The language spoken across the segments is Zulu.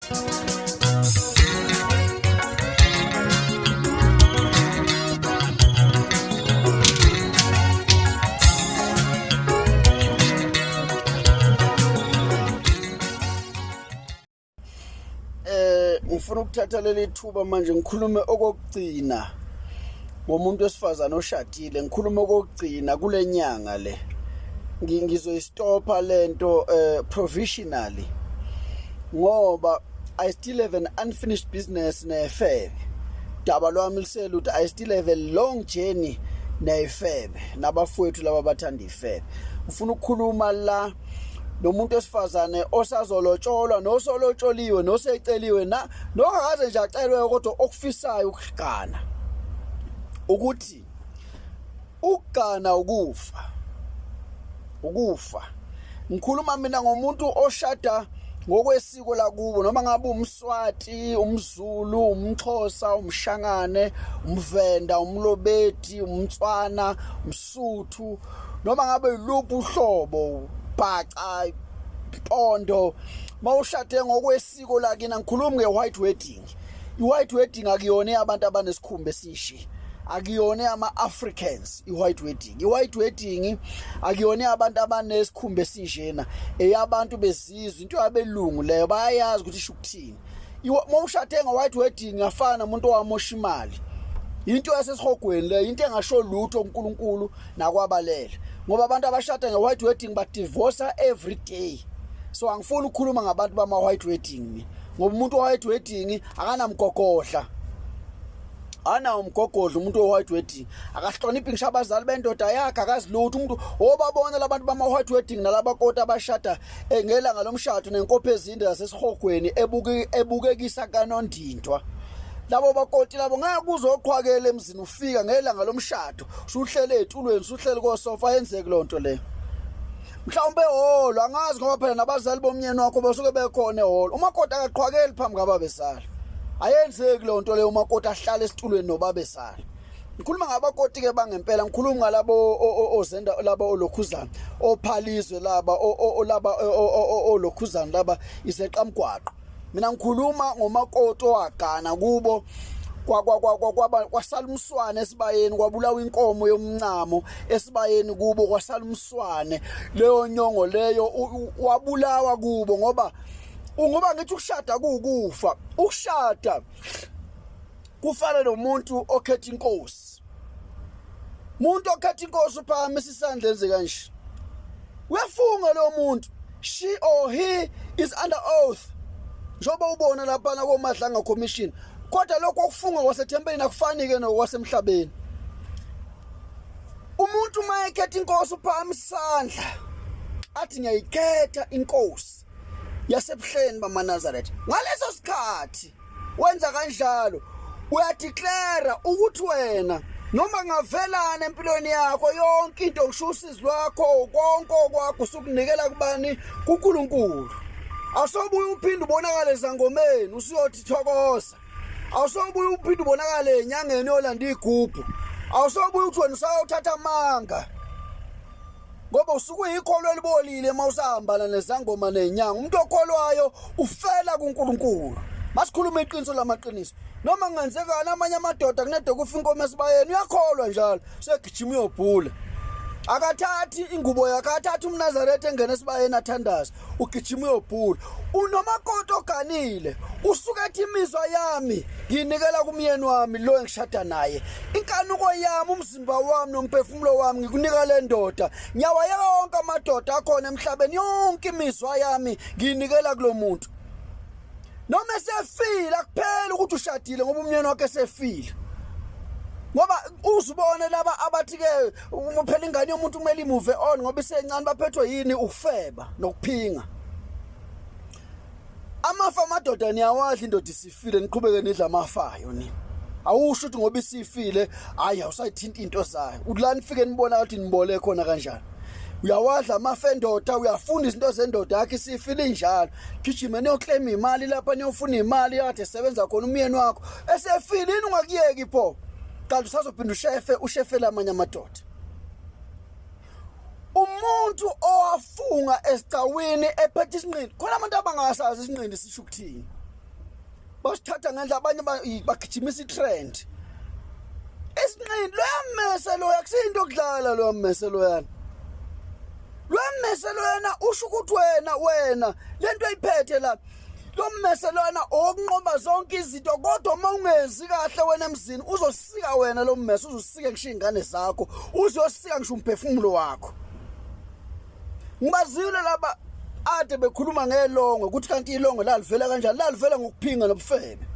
Ngifuna ukuthatha leli thuba manje ngikhulume okugcina ngomuntu wesifazana oshadile, ngikhulume okugcina kule nyanga le. Ngizoyistopa lento provisionally ngoba I still have an unfinished business neFebe. Daba lwami lisela ukuthi I still have a long journey neFebe nabafowethu laba bathanda iFebe. Ngifuna ukukhuluma la nomuntu wesifazane osazolotsholwa nosolotsholiwe noseceliwe nongakaze nje acelwe kodwa okufisayo ukugana ukuthi ukugana ukufa. Ngikhuluma mina ngomuntu oshada ngokwesiko lakubo, noma ngabe umSwati, umZulu, umXhosa, umShangane, umVenda, umLobeti, umTswana, umSuthu, noma ngabe yiluphi uhlobo, Bhaca, Pondo, mawushade ngokwesiko lakini. Ngikhuluma nge-white wedding. I-white wedding akuyona abantu abanesikhumba esishi, akuyona ama-Africans. I-white wedding akuyona abantu abanesikhumba esinjena, eyabantu bezizwe, into yabelungu leyo, bayayazi ukuthi isho ukuthini. Mawushade nge-white wedding afana nomuntu owamosha imali, into yasesihogweni leyo, into engasho lutho uNkulunkulu nakwabalele, ngoba abantu abashada nge-white wedding badivorce every day. So angifuni ukukhuluma ngabantu bama-white wedding ngoba umuntu wa-white wedding akanamgogodla, umgogodla. Umuntu wa-white wedding akahloniphi ngisho abazali bendoda yakhe, akazilutho. Umuntu obabona labantu bama-white wedding nalabakoti abashada ngelanga lomshado nenkopho ezinde zasesihogweni ebukekisa kanondindwa. Labo bakoti labo ngeke kuzoqhwakela emzini, ufika ngelanga lomshado usuhlele etulweni, usuhlele kosofa, yenzeke lonto leyo. Mhlawumbe ehholo, angazi ngoba phela nabazali bomnyeni wakho basuke bekhona ehholo. Umakoti akaqhwakeli phambi kababesala, ayenzeki lonto leyo. Umakoti ahlala esitulweni nobabesala. Ngikhuluma ngabakoti ke bangempela, ngikhuluma ngalabo ozenda, labo olokhuzana, ophalizwe laba olokhuzana, laba iseqamgwaqo. Mina ngikhuluma ngomakoti owagana kubo kwasala umswane esibayeni, kwabulawa inkomo yomncamo esibayeni kubo, kwasala umswane. Leyo nyongo leyo wabulawa kubo ngoba ngithi ukushada kukufa. Ukushada kufana nomuntu okhetha inkosi. Umuntu okhetha inkosi uphakamisa isandla enze kanje, uyafunga lo muntu, she or he is under oath. Njoba ubona lapha koMadlanga Commission, kodwa lokho okufunga kwasethempelini akufanike nokwasemhlabeni. Umuntu mayekhetha inkosi uphakamisa isandla athi ngiyayikhetha inkosi yasebuhleni bamaNazaretha. Ngaleso sikhathi wenza kanjalo, uyadeclare ukuthi wena noma ngavelana empilweni yakho yonke into ngisho usizi lwakho konke kwakho usukunikela kubani? kuNkulunkulu. Awusobuye uphinde ubonakale ezangomeni usiyothi thokoza. Awusobuye uphinde ubonakale enyangeni yolanda igubhu. Awusobuye uthi wena usayothatha amanga ngoba usuku yikholo elibolile mawusahambana nezangoma nenyanga. Umuntu okholwayo ufela kuNkulunkulu. Masikhuluma iqiniso lamaqiniso. Noma kungenzekana amanye amadoda kunede kufa inkomo esibayeni, uyakholwa njalo, segijima uyobhula. Akathathi ingubo yakhe, akathathi umNazaretha engene esibayeni athandaza, ugijima uyobhula. Unomakoti oganile usuka ethi imizwa yami nginikela kumyeni wami lo engishada naye, inkanuko yami, umzimba wami nomphefumulo wami ngikunika le ndoda. Nyawayeka wonke amadoda akhona emhlabeni, yonke imizwa yami nginikela kulo muntu. Noma esefile akuphela ukuthi ushadile ngoba umyeni wakhe esefile. Ngoba uzubone laba abathi ke phela ingane yomuntu kumele imove on ngoba isencane, baphethwe yini? Ukufeba nokuphinga. Amafa amadoda niyawadla, indoda isifile niqhubeke nidla amafayo nini. Awusho ukuthi ngoba isifile hayi awusayithinta into zayo. Ukulani nifike nibona ukuthi nibole khona kanjani. Uyawadla amafa endoda, uyafunda izinto zendoda yakhe isifile njalo. Gijima niyoclaim imali lapha, niyofuna imali yakhe esebenza khona umyeni wakho. Esefile yini ungakuyeki pho? Kanti usazophinda ushefela amanye amadoda. Umuntu owafunga esicawini ephethe isinqindi, khona abantu abangasazi isinqindi sisho ukuthini. basithatha ngendlela abanye bagijimisa itrend esinqini loyamese loya kusinto okudlala loyamese loyana loyamese loyana usho ukuthi wena lento ayiphethe la lo mmese lona okunqoba zonke izinto kodwa uma ungezi kahle wena emzini uzosika wena lo mmese uzosika ngisho ingane zakho uzosika ngisho umphefumulo wakho ngibazile laba ade bekhuluma ngelongo ukuthi kanti ilongo lalivela kanjani lalivela ngokuphinga nobufebe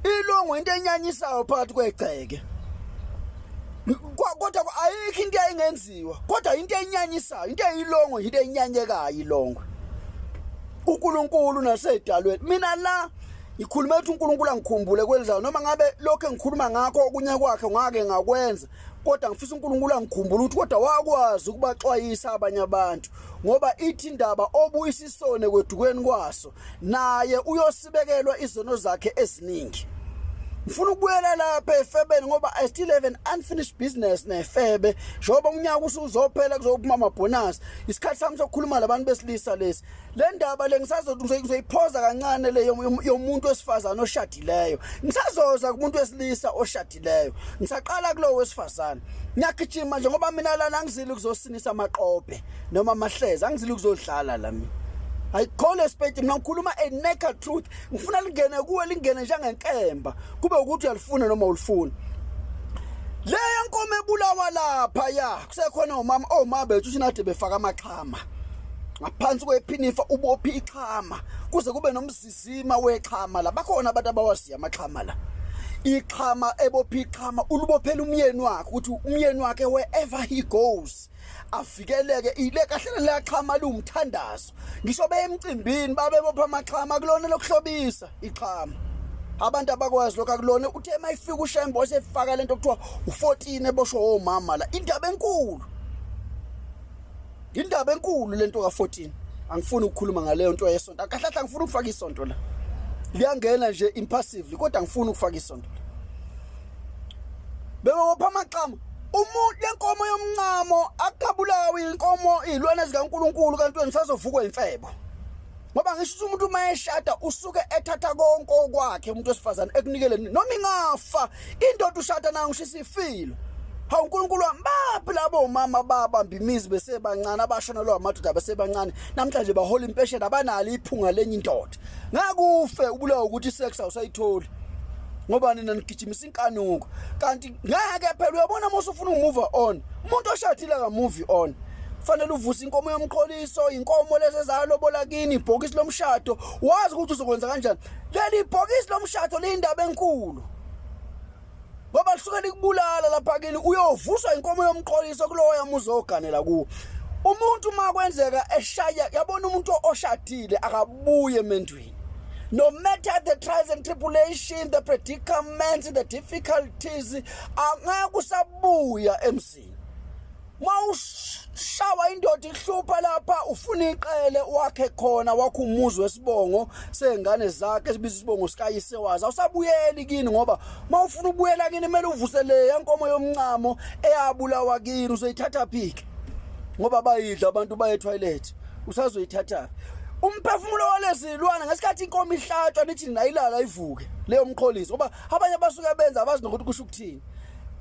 ilongo into enyanyisayo phakathi kwegceke kodwa ayikho into ayingenziwa kodwa into enyanyisayo into eyilongo into enyanyekayo ilongo uNkulunkulu nasedalweni mina la ngikhuluma ukuthi uNkulunkulu angikhumbule kwelizayo noma ngabe lokho engikhuluma ngakho okunye kwakhe ngake ngakwenza kodwa ngifisa uNkulunkulu angikhumbule ukuthi kodwa wakwazi ukubaxwayisa abanye abantu ngoba ithi indaba obuyisisone kwedukweni kwaso naye uyosibekelwa izono zakhe eziningi. Ngifuna ukubuyela lapha eFebeni ngoba I still have an unfinished business neFebe njoba unyaka usuzophela kuzophuma amabonus isikhathi sami sokukhuluma labantu besilisa lesi le ndaba le ngizoyiphoza kancane le yomuntu wesifazana oshadileyo ngisazoza kumuntu wesilisa oshadileyo ngisaqala kulo wesifazana ngiyagijima nje ngoba mina lana angizili kuzosinisa amaqophe noma amahleza angizili kuzodlala la mina I call a spade mina ngikhuluma a naked truth ngifuna lingene kuwe lingene njengenkemba kube ukuthi uyalifuna noma ulifuna le yankomo ebulawa lapha ya kusekhona omama bethu sinade befaka amaqhama ngaphansi kwephinifa ubophi iqhama kuze kube nomzizima weqhama la bakhona abantu abawasiya amaqhama la iqhama ebophi iqhama ulubophela umyeni wakhe ukuthi umyeni wakhe wherever he goes afikeleke ile kahle laqhama lumthandazo ngisho beyemcimbini babebopha amaqhama kulona lokuhlobisa iqhama abantu abakwazi lokho akulona uthe mayifika uShembo sefaka lento okuthiwa u14 eboshwe omama la indaba enkulu lento ka14 angifuni ukukhuluma ngaleyo nto yesonto akahlahla ngifuna ukufaka isonto la liyangena nje impassively kodwa ngifuna ukufaka isonto la bebopha amaqhama umuntu lenkomo yomncamo akabulawa inkomo izilwane zikaNkuluNkulu kanti wena sazovukwa imfebo ngoba ngisho umuntu mayeshada usuke ethatha konke okwakhe umuntu wesifazane ekunikele noma ingafa indoda ushada nayo ngisho isifilo hawu uNkulunkulu wambaphi labo mama babamba imizi besebancane abashona lo amadoda besebancane namhlanje bahola impesheni abanalo iphunga lenye indoda ngakufe ubulawa ukuthi sex awusayitholi ngoba nina nigijimisa inkanuko kanti ngeke phela uyabona mase ufuna umove on umuntu oshadile ka move on fanele uvuse inkomo yomqholiso inkomo lezi zalobola kini ibhokisi lomshado wazi ukuthi uzokwenza kanjani leli ibhokisi lomshado lindaba enkulu ngoba lisuke likubulala lapha kini uyovuswa inkomo yomqholiso kuloya muzoganela kuwo umuntu makwenzeka eshaya yabona umuntu oshadile akabuye emendweni. No matter the trials and tribulations, the predicaments, the difficulties, angeke usabuya emzini. Mawushawa indoda ihlupha lapha ufuna iqele wakhe khona wakho umuzi wesibongo sengane zakhe sibiza isibongo sikayise wazi awusabuyeli kini ngoba mawufuna ukubuyela kini kumele uvusele yankomo yomncamo eyabulawa kini uzoyithatha phiki ngoba bayidla abantu baye toilet usazoyithatha umphefumulo walezilwana ngesikhathi inkomo ihlatshwa nithi nayilala ivuke leyo mqholiso ngoba abanye basuke benza abazi nokuthi kusho ukuthini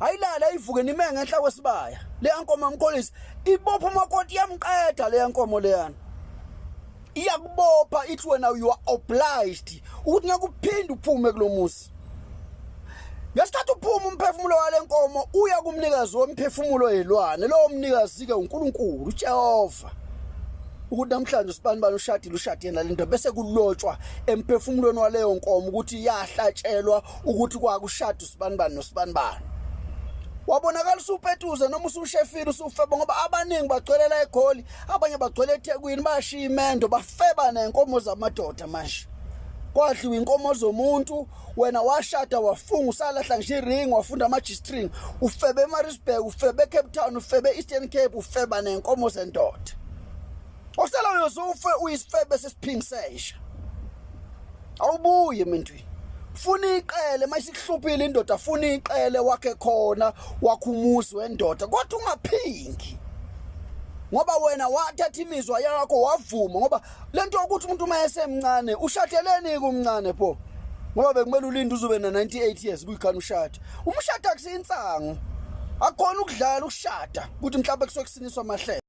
ayilala ivuke nime ngenhla kwesibaya le yankomo yomqholiso ibopha amakoti yamqeda le yankomo leyana iyakubopha ithi wena you are obliged ukuthi ngakuphinda uphume kulomuzi ngesikhathi uphuma umphefumulo wale nkomo uya kumnikazi womphefumulo yelwane lo mnikazi ke uNkulunkulu uJehova ukuthi namhlanje sibanibani ushadile nalento bese kulotshwa emphefumulweni waleyo nkomo ukuthi yahlatshelwa ukuthi kwakushada usibanibani nosibanibani wabonakala usupetuze noma usushefile usufeba ngoba abaningi bagcwelela eGoli abanye bagcwele eThekwini bashiya imendo bafeba nenkomo zamadoda manje kwadliwa inkomo zomuntu wena washada wafunga usalahla nje iring wafunda ama-G-string ufebe eMaritzburg ufebe eCape Town ufebe eEastern Cape ufeba nenkomo zendoda osela uyosufe uyisifebe sesiphingisesha awubuye emntwini funa iqele mayisihluphile indoda funa iqele wakhe khona wakho umuzi wendoda kodwa ungaphingi ngoba wena wathatha imizwa yakho wavuma ngoba lento ukuthi umuntu mayesemncane ushadeleni kumncane pho ngoba bekumele ulinde uzube na 98 years buyikhana ushada. Umshado akusiyinsango, akukhona ukudlala ukushada ukuthi mhlawumbe kusuke kusiniswa amahlelo.